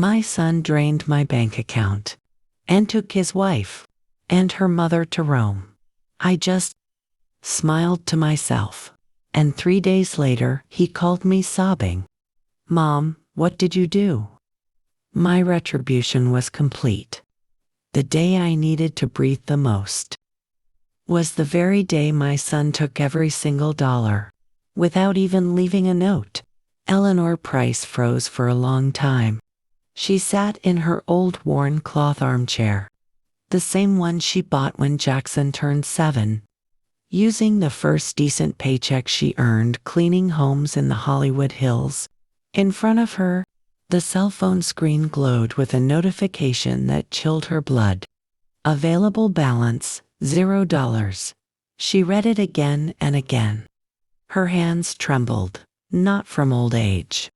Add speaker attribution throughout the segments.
Speaker 1: My son drained my bank account and took his wife and her mother to Rome. I just smiled to myself. And 3 days later, he called me sobbing. Mom, what did you do? My retribution was complete. The day I needed to breathe the most was the very day my son took every single dollar, without even leaving a note. Eleanor Price froze for a long time. She sat in her old worn cloth armchair, the same one she bought when Jackson turned 7, using the first decent paycheck she earned cleaning homes in the Hollywood Hills. In front of her, the cell phone screen glowed with a notification that chilled her blood. Available balance, $0. She read it again and again. Her hands trembled, not from old age,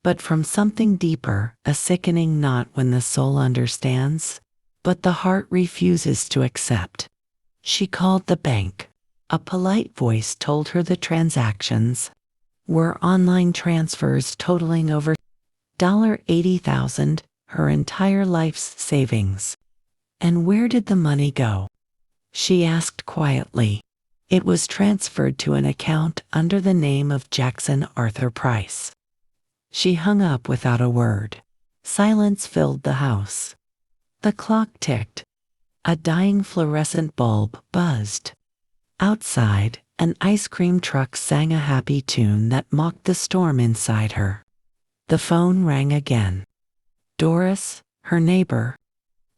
Speaker 1: but from something deeper, a sickening knot when the soul understands, but the heart refuses to accept. She called the bank. A polite voice told her the transactions were online transfers totaling over $80,000, her entire life's savings. And where did the money go? She asked quietly. It was transferred to an account under the name of Jackson Arthur Price. She hung up without a word. Silence filled the house. The clock ticked. A dying fluorescent bulb buzzed. Outside, an ice cream truck sang a happy tune that mocked the storm inside her. The phone rang again. Doris, her neighbor,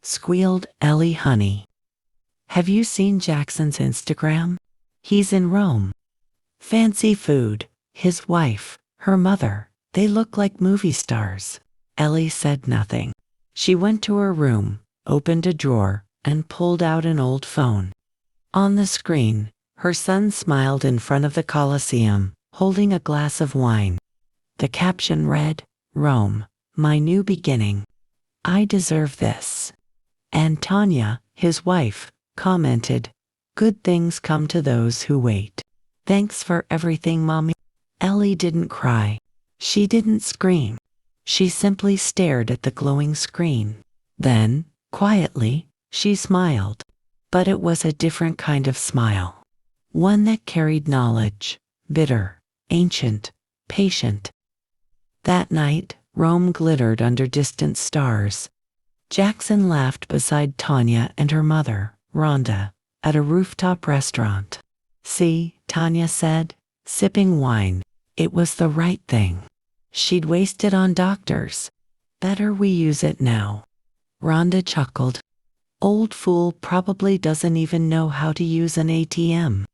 Speaker 1: squealed, Ellie honey. Have you seen Jackson's Instagram? He's in Rome. Fancy food, his wife, her mother, they look like movie stars. Ellie said nothing. She went to her room, opened a drawer, and pulled out an old phone. On the screen, her son smiled in front of the Colosseum, holding a glass of wine. The caption read, Rome, my new beginning. I deserve this. And Tanya, his wife, commented, good things come to those who wait. Thanks for everything, Mommy. Ellie didn't cry. She didn't scream. She simply stared at the glowing screen. Then, quietly, she smiled. But it was a different kind of smile. One that carried knowledge, bitter, ancient, patient. That night, Rome glittered under distant stars. Jackson laughed beside Tanya and her mother, Rhonda, at a rooftop restaurant. See, Tanya said, sipping wine, it was the right thing. She'd waste it on doctors. Better we use it now. Rhonda chuckled. Old fool probably doesn't even know how to use an ATM.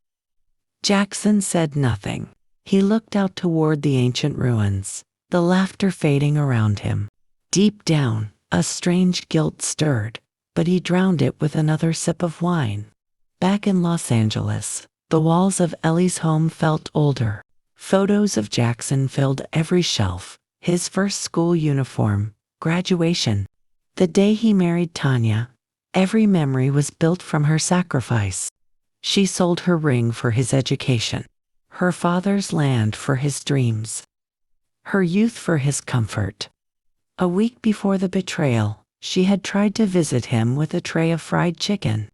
Speaker 1: Jackson said nothing. He looked out toward the ancient ruins, the laughter fading around him. Deep down, a strange guilt stirred, but he drowned it with another sip of wine. Back in Los Angeles, the walls of Ellie's home felt older. Photos of Jackson filled every shelf. His first school uniform, graduation, the day he married Tanya. Every memory was built from her sacrifice. She sold her ring for his education, her father's land for his dreams, her youth for his comfort. A week before the betrayal, she had tried to visit him with a tray of fried chicken.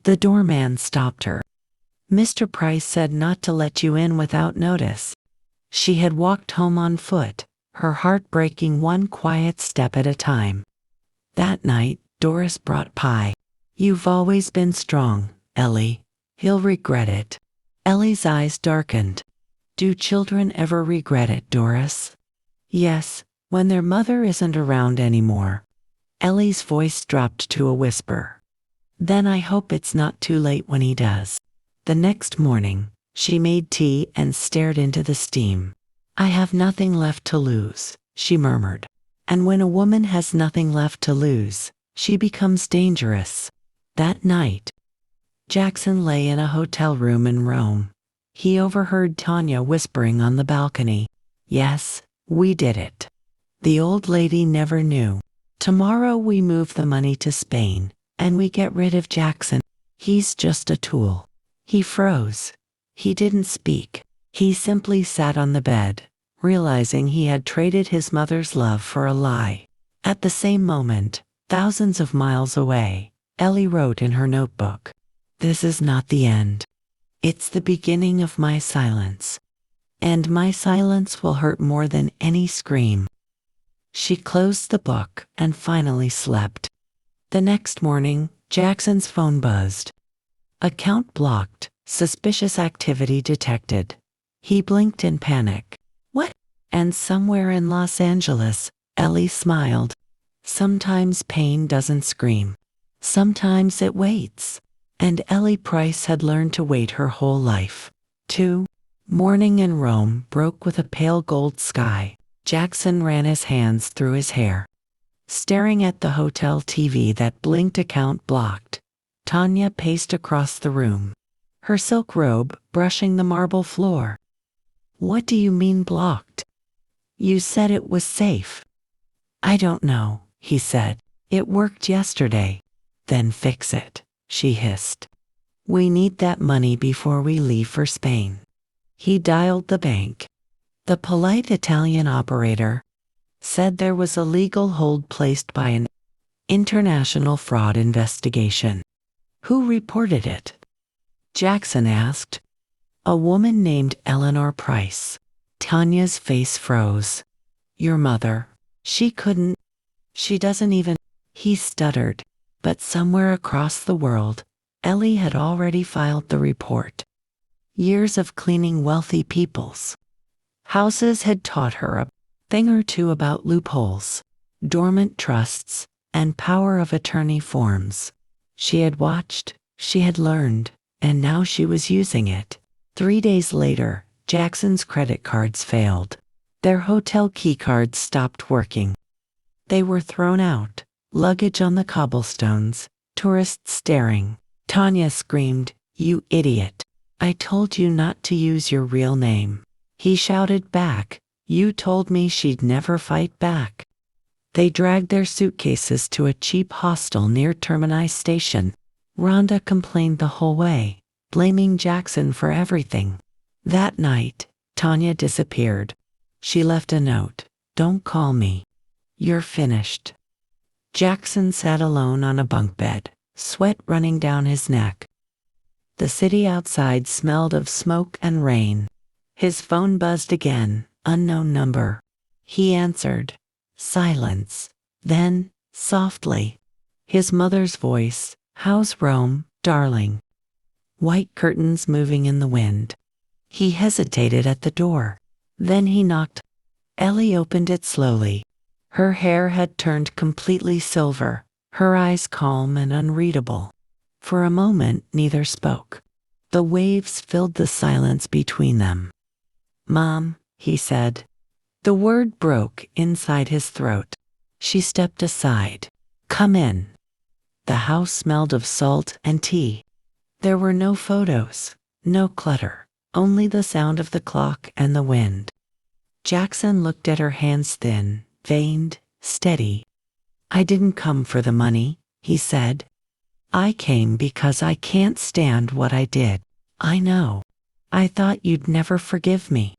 Speaker 1: The doorman stopped her. Mr. Price said not to let you in without notice. She had walked home on foot, her heart breaking one quiet step at a time. That night, Doris brought pie. You've always been strong, Ellie. He'll regret it. Ellie's eyes darkened. Do children ever regret it, Doris? Yes, when their mother isn't around anymore. Ellie's voice dropped to a whisper. Then I hope it's not too late when he does. The next morning, she made tea and stared into the steam. I have nothing left to lose, she murmured. And when a woman has nothing left to lose, she becomes dangerous. That night, Jackson lay in a hotel room in Rome. He overheard Tanya whispering on the balcony. Yes, we did it. The old lady never knew. Tomorrow we move the money to Spain, and we get rid of Jackson. He's just a tool. He froze. He didn't speak. He simply sat on the bed, realizing he had traded his mother's love for a lie. At the same moment, thousands of miles away, Ellie wrote in her notebook, "This is not the end. It's the beginning of my silence. And my silence will hurt more than any scream." She closed the book and finally slept. The next morning, Jackson's phone buzzed. "Account blocked. Suspicious activity detected." He blinked in panic. "What?" And somewhere in Los Angeles, Ellie smiled. Sometimes pain doesn't scream. Sometimes it waits. And Ellie Price had learned to wait her whole life. 2. Morning in Rome broke with a pale gold sky. Jackson ran his hands through his hair. Staring at the hotel TV that blinked account blocked, Tanya paced across the room, her silk robe brushing the marble floor. "What do you mean blocked? You said it was safe." "I don't know," he said. "It worked yesterday." "Then fix it," she hissed. "We need that money before we leave for Spain." He dialed the bank. The polite Italian operator said there was a legal hold placed by an international fraud investigation. "Who reported it?" Jackson asked. "A woman named Eleanor Price." Tanya's face froze. "Your mother. She couldn't. She doesn't even." He stuttered. But somewhere across the world, Ellie had already filed the report. Years of cleaning wealthy people's houses had taught her a thing or two about loopholes, dormant trusts, and power of attorney forms. She had watched, she had learned, and now she was using it. 3 days later, Jackson's credit cards failed. Their hotel keycards stopped working. They were thrown out, luggage on the cobblestones, tourists staring. Tanya screamed, "You idiot. I told you not to use your real name." He shouted back, "You told me she'd never fight back." They dragged their suitcases to a cheap hostel near Termini Station. Rhonda complained the whole way, blaming Jackson for everything. That night, Tanya disappeared. She left a note, "Don't call me. You're finished." Jackson sat alone on a bunk bed, sweat running down his neck. The city outside smelled of smoke and rain. His phone buzzed again, unknown number. He answered. Silence. Then, softly, his mother's voice, "How's Rome, darling?" White curtains moving in the wind. He hesitated at the door. Then he knocked. Ellie opened it slowly. Her hair had turned completely silver, her eyes calm and unreadable. For a moment, neither spoke. The waves filled the silence between them. "Mom," he said. The word broke inside his throat. She stepped aside. "Come in." The house smelled of salt and tea. There were no photos, no clutter, only the sound of the clock and the wind. Jackson looked at her hands, thin, veined, steady. "I didn't come for the money," he said. "I came because I can't stand what I did." "I know. I thought you'd never forgive me."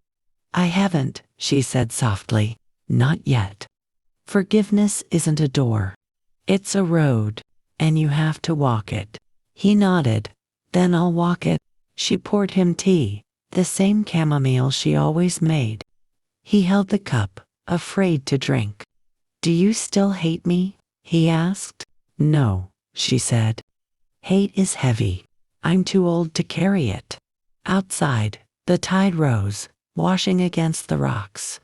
Speaker 1: "I haven't," she said softly. "Not yet. Forgiveness isn't a door. It's a road, and you have to walk it." He nodded. "Then I'll walk it." She poured him tea, the same chamomile she always made. He held the cup, afraid to drink. "Do you still hate me?" he asked. "No," she said. "Hate is heavy. I'm too old to carry it." Outside, the tide rose, washing against the rocks.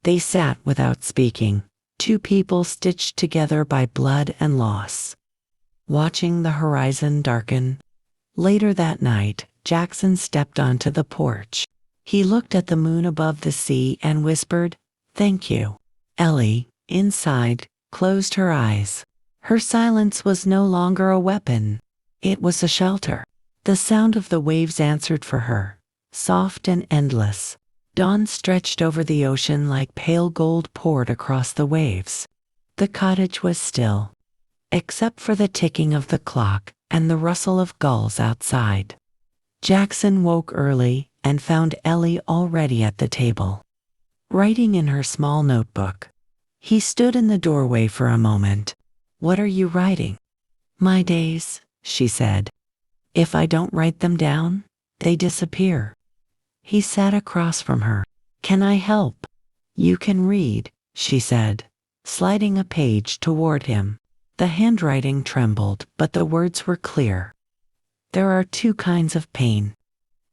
Speaker 1: They sat without speaking, two people stitched together by blood and loss, watching the horizon darken. Later that night, Jackson stepped onto the porch. He looked at the moon above the sea and whispered, "Thank you." Ellie, inside, closed her eyes. Her silence was no longer a weapon. It was a shelter. The sound of the waves answered for her, soft and endless. Dawn stretched over the ocean like pale gold poured across the waves. The cottage was still, except for the ticking of the clock and the rustle of gulls outside. Jackson woke early and found Ellie already at the table, writing in her small notebook. He stood in the doorway for a moment. "What are you writing?" "My days," she said. "If I don't write them down, they disappear." He sat across from her. "Can I help?" "You can read," she said, sliding a page toward him. The handwriting trembled, but the words were clear. "There are two kinds of pain.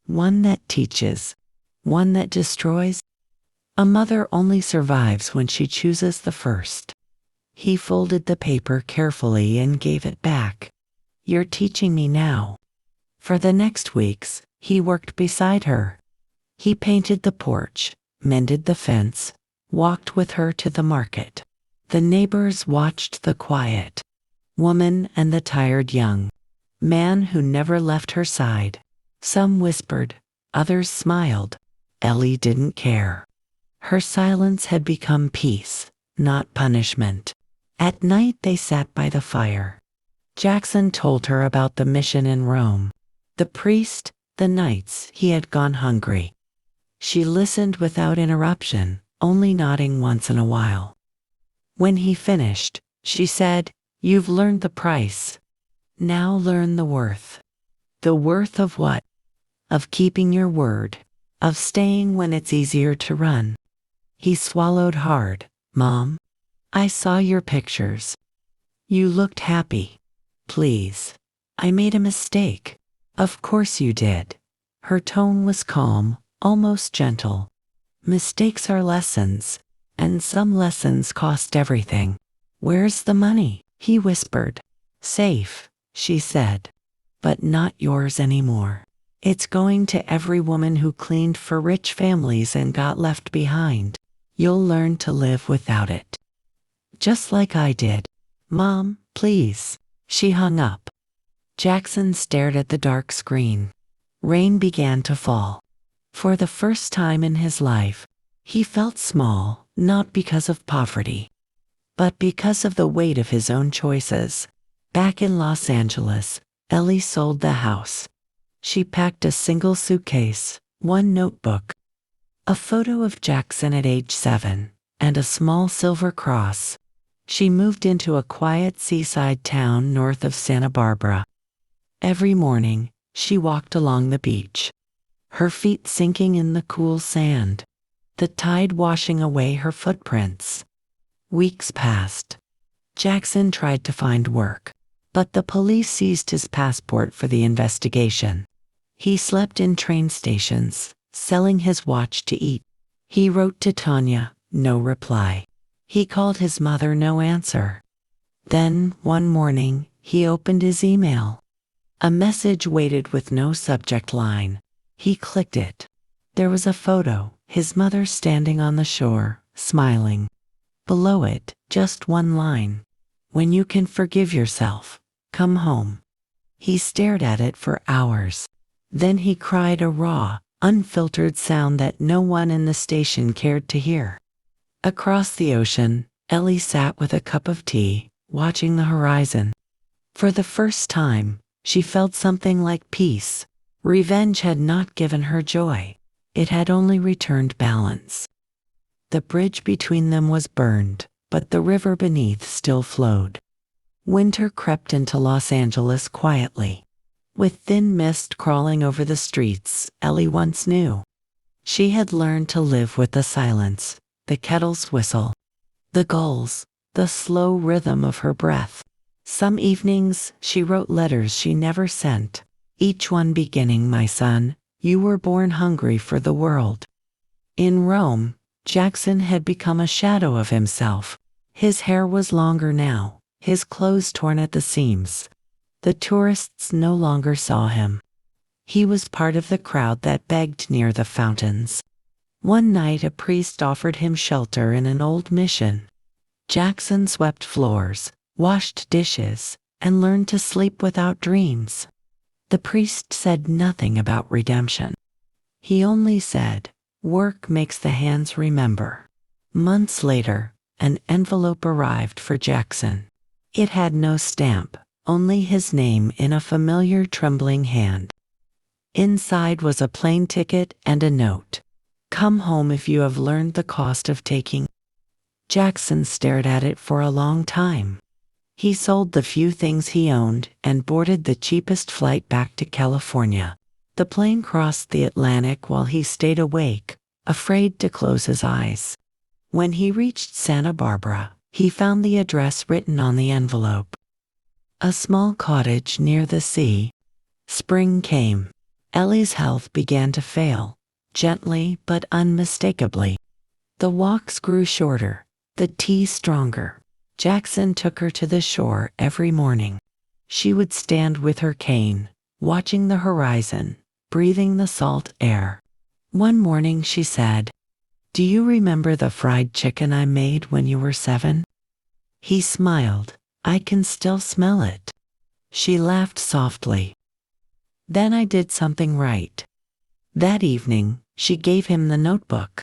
Speaker 1: One that teaches, one that destroys. A mother only survives when she chooses the first." He folded the paper carefully and gave it back. "You're teaching me now." For the next weeks, he worked beside her. He painted the porch, mended the fence, walked with her to the market. The neighbors watched the quiet woman and the tired young man who never left her side. Some whispered, others smiled. Ellie didn't care. Her silence had become peace, not punishment. At night they sat by the fire. Jackson told her about the mission in Rome, the priest, the nights he had gone hungry. She listened without interruption, only nodding once in a while. When he finished, she said, "You've learned the price. Now learn the worth." "The worth of what?" "Of keeping your word, of staying when it's easier to run." He swallowed hard. "Mom, I saw your pictures. You looked happy. Please, I made a mistake." "Of course you did." Her tone was calm, almost gentle. "Mistakes are lessons, and some lessons cost everything." "Where's the money?" he whispered. "Safe," she said. "But not yours anymore. It's going to every woman who cleaned for rich families and got left behind. You'll learn to live without it. Just like I did." "Mom, please." She hung up. Jackson stared at the dark screen. Rain began to fall. For the first time in his life, he felt small, not because of poverty, but because of the weight of his own choices. Back in Los Angeles, Ellie sold the house. She packed a single suitcase, one notebook, a photo of Jackson at age 7, and a small silver cross. She moved into a quiet seaside town north of Santa Barbara. Every morning, she walked along the beach, her feet sinking in the cool sand, the tide washing away her footprints. Weeks passed. Jackson tried to find work, but the police seized his passport for the investigation. He slept in train stations, selling his watch to eat. He wrote to Tanya, no reply. He called his mother, no answer. Then, one morning, he opened his email. A message waited with no subject line. He clicked it. There was a photo, his mother standing on the shore, smiling. Below it, just one line. "When you can forgive yourself, come home." He stared at it for hours. Then he cried a raw, unfiltered sound that no one in the station cared to hear. Across the ocean, Ellie sat with a cup of tea, watching the horizon. For the first time, she felt something like peace. Revenge had not given her joy. It had only returned balance. The bridge between them was burned, but the river beneath still flowed. Winter crept into Los Angeles quietly, with thin mist crawling over the streets Ellie once knew. She had learned to live with the silence, the kettle's whistle, the gulls, the slow rhythm of her breath. Some evenings, she wrote letters she never sent, each one beginning, "My son, you were born hungry for the world." In Rome, Jackson had become a shadow of himself. His hair was longer now, his clothes torn at the seams. The tourists no longer saw him. He was part of the crowd that begged near the fountains. One night a priest offered him shelter in an old mission. Jackson swept floors, washed dishes, and learned to sleep without dreams. The priest said nothing about redemption. He only said, "Work makes the hands remember." Months later, an envelope arrived for Jackson. It had no stamp, only his name in a familiar trembling hand. Inside was a plane ticket and a note. "Come home if you have learned the cost of taking Jackson stared at it for a long time. He sold the few things he owned and boarded the cheapest flight back to California. The plane crossed the Atlantic while he stayed awake, afraid to close his eyes. When he reached Santa Barbara, he found the address written on the envelope. A small cottage near the sea. Spring came. Ellie's health began to fail, gently but unmistakably. The walks grew shorter, the tea stronger. Jackson took her to the shore every morning. She would stand with her cane, watching the horizon, breathing the salt air. One morning she said, "Do you remember the fried chicken I made when you were 7? He smiled. "I can still smell it." She laughed softly. Then I did something right. That evening, she gave him the notebook.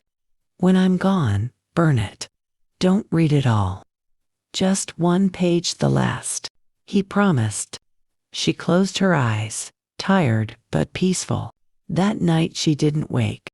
Speaker 1: "When I'm gone, burn it. Don't read it all. Just one page the last." He promised. She closed her eyes, tired but peaceful. That night she didn't wake.